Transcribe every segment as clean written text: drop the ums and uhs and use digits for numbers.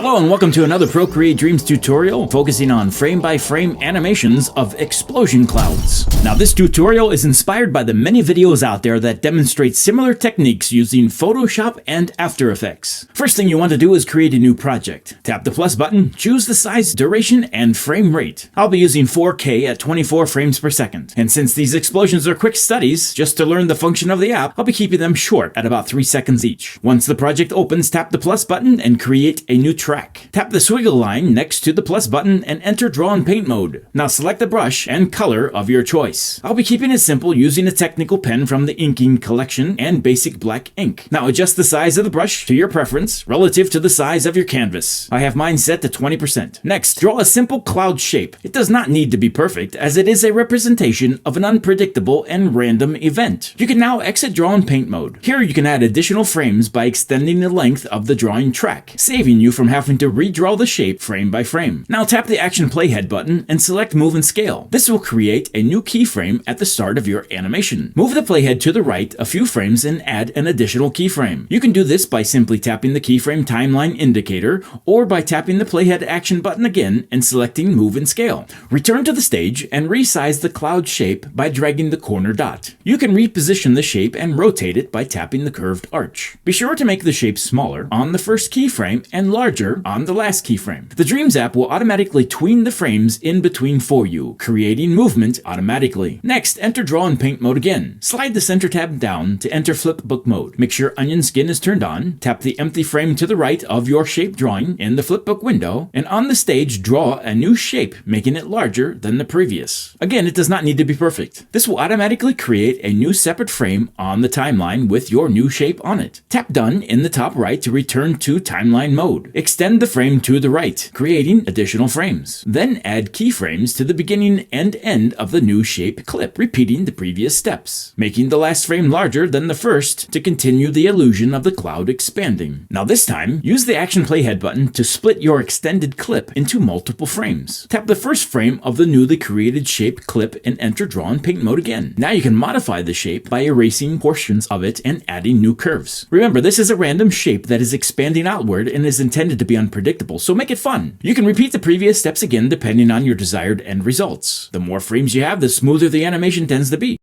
Hello and welcome to another Procreate Dreams tutorial focusing on frame-by-frame animations of explosion clouds. Now this tutorial is inspired by the many videos out there that demonstrate similar techniques using Photoshop and After Effects. First thing you want to do is create a new project. Tap the plus button, choose the size, duration, and frame rate. I'll be using 4K at 24 frames per second. And since these explosions are quick studies, just to learn the function of the app, I'll be keeping them short at about 3 seconds each. Once the project opens, tap the plus button and create a new track. Tap the swiggle line next to the plus button and enter Draw in Paint mode. Now select the brush and color of your choice. I'll be keeping it simple using a technical pen from the inking collection and basic black ink. Now adjust the size of the brush to your preference relative to the size of your canvas. I have mine set to 20%. Next, draw a simple cloud shape. It does not need to be perfect as it is a representation of an unpredictable and random event. You can now exit Draw in Paint mode. Here you can add additional frames by extending the length of the drawing track, saving you from having to redraw the shape frame by frame. Now tap the Action Playhead button and select Move and Scale. This will create a new keyframe at the start of your animation. Move the playhead to the right a few frames and add an additional keyframe. You can do this by simply tapping the keyframe timeline indicator or by tapping the playhead action button again and selecting Move and Scale. Return to the stage and resize the cloud shape by dragging the corner dot. You can reposition the shape and rotate it by tapping the curved arch. Be sure to make the shape smaller on the first keyframe and larger on the last keyframe. The Dreams app will automatically tween the frames in between for you, creating movement automatically. Next, enter Draw in Paint mode again. Slide the center tab down to enter Flipbook mode. Make sure Onion Skin is turned on. Tap the empty frame to the right of your shape drawing in the Flipbook window, and on the stage draw a new shape, making it larger than the previous. Again, it does not need to be perfect. This will automatically create a new separate frame on the timeline with your new shape on it. Tap Done in the top right to return to timeline mode. Extend the frame to the right, creating additional frames. Then add keyframes to the beginning and end of the new shape clip, repeating the previous steps, making the last frame larger than the first to continue the illusion of the cloud expanding. Now this time, use the Action Playhead button to split your extended clip into multiple frames. Tap the first frame of the newly created shape clip and enter Draw in Paint mode again. Now you can modify the shape by erasing portions of it and adding new curves. Remember, this is a random shape that is expanding outward and is intended to be unpredictable, so make it fun. You can repeat the previous steps again depending on your desired end results. The more frames you have, the smoother the animation tends to be.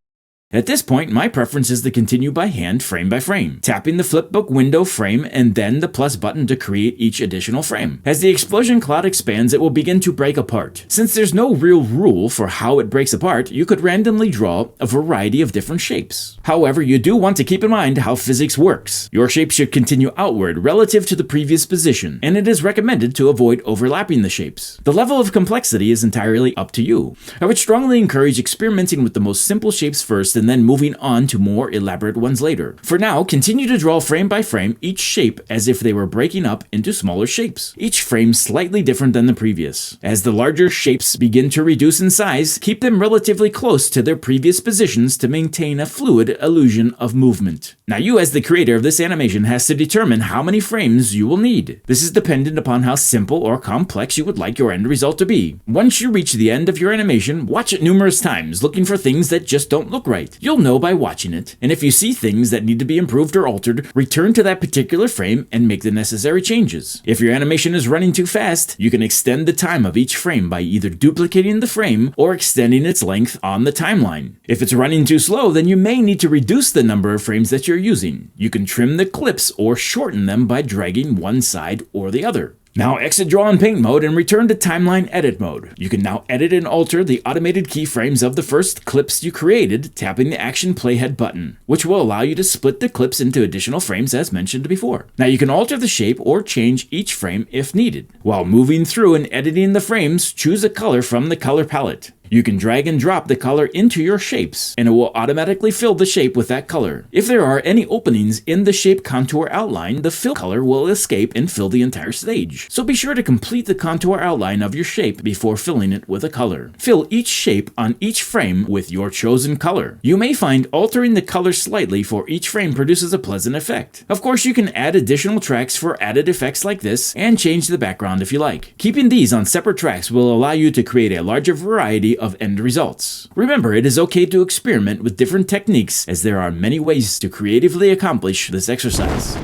At this point, my preference is to continue by hand frame by frame, tapping the Flipbook window frame and then the plus button to create each additional frame. As the explosion cloud expands, it will begin to break apart. Since there's no real rule for how it breaks apart, you could randomly draw a variety of different shapes. However, you do want to keep in mind how physics works. Your shape should continue outward relative to the previous position, and it is recommended to avoid overlapping the shapes. The level of complexity is entirely up to you. I would strongly encourage experimenting with the most simple shapes first and then moving on to more elaborate ones later. For now, continue to draw frame by frame each shape as if they were breaking up into smaller shapes, each frame slightly different than the previous. As the larger shapes begin to reduce in size, keep them relatively close to their previous positions to maintain a fluid illusion of movement. Now you as the creator of this animation has to determine how many frames you will need. This is dependent upon how simple or complex you would like your end result to be. Once you reach the end of your animation, watch it numerous times, looking for things that just don't look right. You'll know by watching it, and if you see things that need to be improved or altered, return to that particular frame and make the necessary changes. If your animation is running too fast, you can extend the time of each frame by either duplicating the frame or extending its length on the timeline. If it's running too slow, then you may need to reduce the number of frames that you're using. You can trim the clips or shorten them by dragging one side or the other. Now exit Draw in Paint mode and return to Timeline Edit mode. You can now edit and alter the automated keyframes of the first clips you created, tapping the Action Playhead button, which will allow you to split the clips into additional frames as mentioned before. Now you can alter the shape or change each frame if needed. While moving through and editing the frames, choose a color from the color palette. You can drag and drop the color into your shapes, and it will automatically fill the shape with that color. If there are any openings in the shape contour outline, the fill color will escape and fill the entire stage. So be sure to complete the contour outline of your shape before filling it with a color. Fill each shape on each frame with your chosen color. You may find altering the color slightly for each frame produces a pleasant effect. Of course, you can add additional tracks for added effects like this and change the background if you like. Keeping these on separate tracks will allow you to create a larger variety of end results. Remember, it is okay to experiment with different techniques as there are many ways to creatively accomplish this exercise.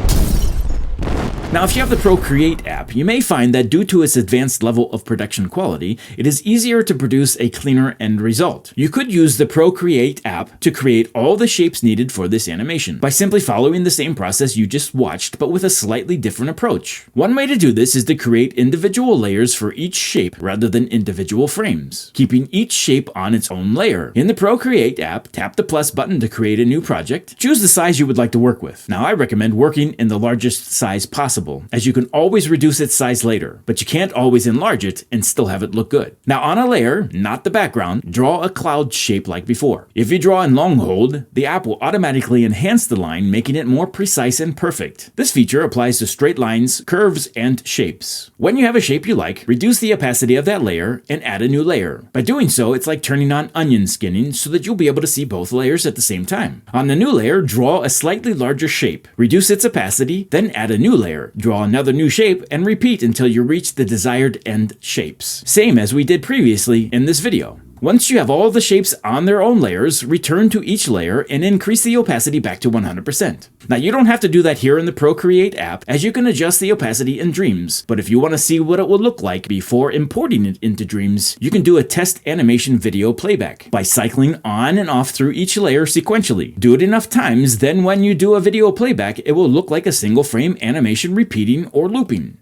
Now, if you have the Procreate app, you may find that due to its advanced level of production quality, it is easier to produce a cleaner end result. You could use the Procreate app to create all the shapes needed for this animation by simply following the same process you just watched, but with a slightly different approach. One way to do this is to create individual layers for each shape rather than individual frames, keeping each shape on its own layer. In the Procreate app, tap the plus button to create a new project. Choose the size you would like to work with. Now, I recommend working in the largest size possible, as you can always reduce its size later, but you can't always enlarge it and still have it look good. Now, on a layer, not the background, draw a cloud shape like before. If you draw in long hold, the app will automatically enhance the line, making it more precise and perfect. This feature applies to straight lines, curves, and shapes. When you have a shape you like, reduce the opacity of that layer and add a new layer. By doing so, it's like turning on onion skinning so that you'll be able to see both layers at the same time. On the new layer, draw a slightly larger shape, reduce its opacity, then add a new layer. Draw another new shape and repeat until you reach the desired end shapes. Same as we did previously in this video. Once you have all the shapes on their own layers, return to each layer and increase the opacity back to 100%. Now, you don't have to do that here in the Procreate app, as you can adjust the opacity in Dreams, but if you want to see what it will look like before importing it into Dreams, you can do a test animation video playback by cycling on and off through each layer sequentially. Do it enough times, then when you do a video playback, it will look like a single frame animation repeating or looping.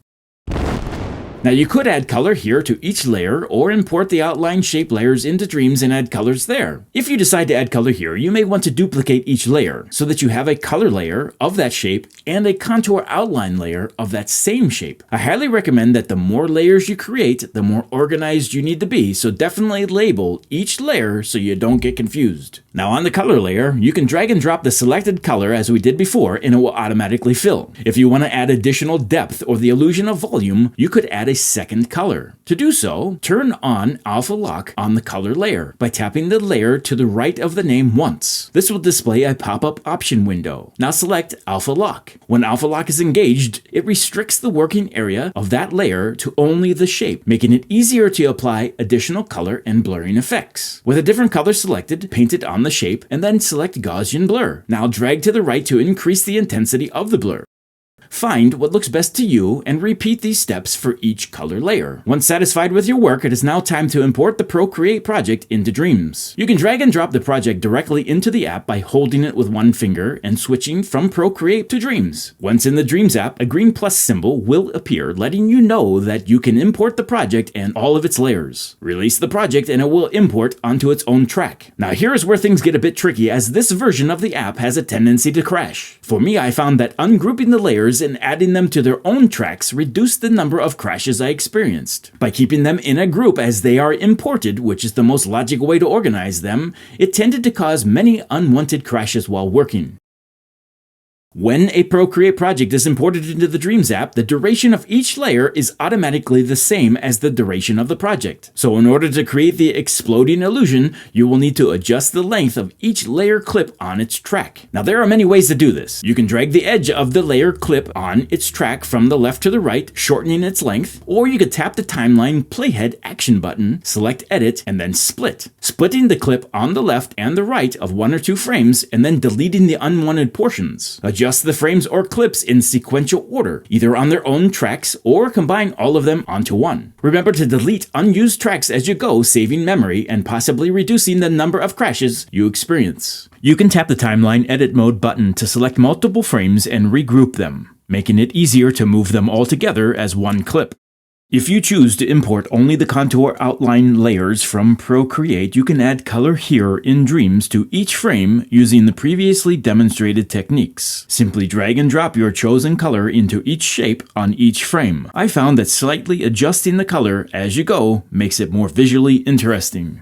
Now, you could add color here to each layer or import the outline shape layers into Dreams and add colors there. If you decide to add color here, you may want to duplicate each layer so that you have a color layer of that shape and a contour outline layer of that same shape. I highly recommend that the more layers you create, the more organized you need to be, so definitely label each layer so you don't get confused. Now, on the color layer, you can drag and drop the selected color as we did before and it will automatically fill. If you want to add additional depth or the illusion of volume, you could add a second color. To do so, turn on Alpha Lock on the color layer by tapping the layer to the right of the name once. This will display a pop-up option window. Now select Alpha Lock. When Alpha Lock is engaged, it restricts the working area of that layer to only the shape, making it easier to apply additional color and blurring effects. With a different color selected, paint it on the shape and then select Gaussian Blur. Now drag to the right to increase the intensity of the blur. Find what looks best to you and repeat these steps for each color layer. Once satisfied with your work, it is now time to import the Procreate project into Dreams. You can drag and drop the project directly into the app by holding it with one finger and switching from Procreate to Dreams. Once in the Dreams app, a green plus symbol will appear, letting you know that you can import the project and all of its layers. Release the project and it will import onto its own track. Now here is where things get a bit tricky, as this version of the app has a tendency to crash. For me, I found that ungrouping the layers and adding them to their own tracks reduced the number of crashes I experienced. By keeping them in a group as they are imported, which is the most logical way to organize them, it tended to cause many unwanted crashes while working. When a Procreate project is imported into the Dreams app, the duration of each layer is automatically the same as the duration of the project. So in order to create the exploding illusion, you will need to adjust the length of each layer clip on its track. Now there are many ways to do this. You can drag the edge of the layer clip on its track from the left to the right, shortening its length, or you could tap the timeline playhead action button, select edit, and then split. Splitting the clip on the left and the right of 1 or 2 frames, and then deleting the unwanted portions. Adjust the frames or clips in sequential order, either on their own tracks or combine all of them onto one. Remember to delete unused tracks as you go, saving memory and possibly reducing the number of crashes you experience. You can tap the timeline edit mode button to select multiple frames and regroup them, making it easier to move them all together as one clip. If you choose to import only the contour outline layers from Procreate, you can add color here in Dreams to each frame using the previously demonstrated techniques. Simply drag and drop your chosen color into each shape on each frame. I found that slightly adjusting the color as you go makes it more visually interesting.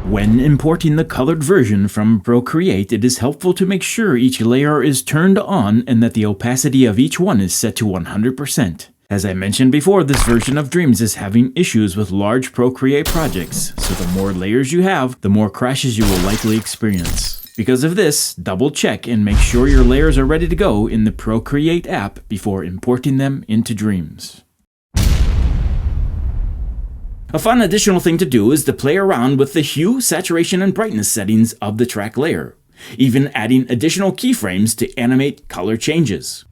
When importing the colored version from Procreate, it is helpful to make sure each layer is turned on and that the opacity of each one is set to 100%. As I mentioned before, this version of Dreams is having issues with large Procreate projects, so the more layers you have, the more crashes you will likely experience. Because of this, double check and make sure your layers are ready to go in the Procreate app before importing them into Dreams. A fun additional thing to do is to play around with the hue, saturation, and brightness settings of the track layer, even adding additional keyframes to animate color changes.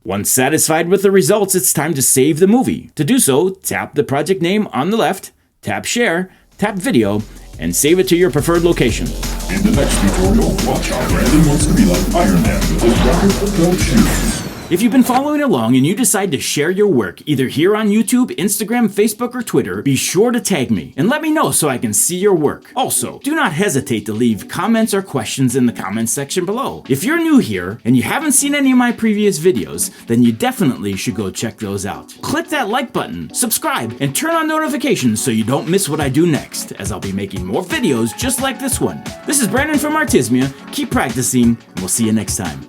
Once satisfied with the results, it's time to save the movie. To do so, tap the project name on the left, tap Share, tap Video, and save it to your preferred location. In the next tutorial, watch how Brandon wants to be like Iron Man with his record-fulfilled shoes. If you've been following along and you decide to share your work either here on YouTube, Instagram, Facebook, or Twitter, be sure to tag me and let me know so I can see your work. Also, do not hesitate to leave comments or questions in the comments section below. If you're new here and you haven't seen any of my previous videos, then you definitely should go check those out. Click that like button, subscribe, and turn on notifications so you don't miss what I do next, as I'll be making more videos just like this one. This is Brandon from Artismia. Keep practicing, and we'll see you next time.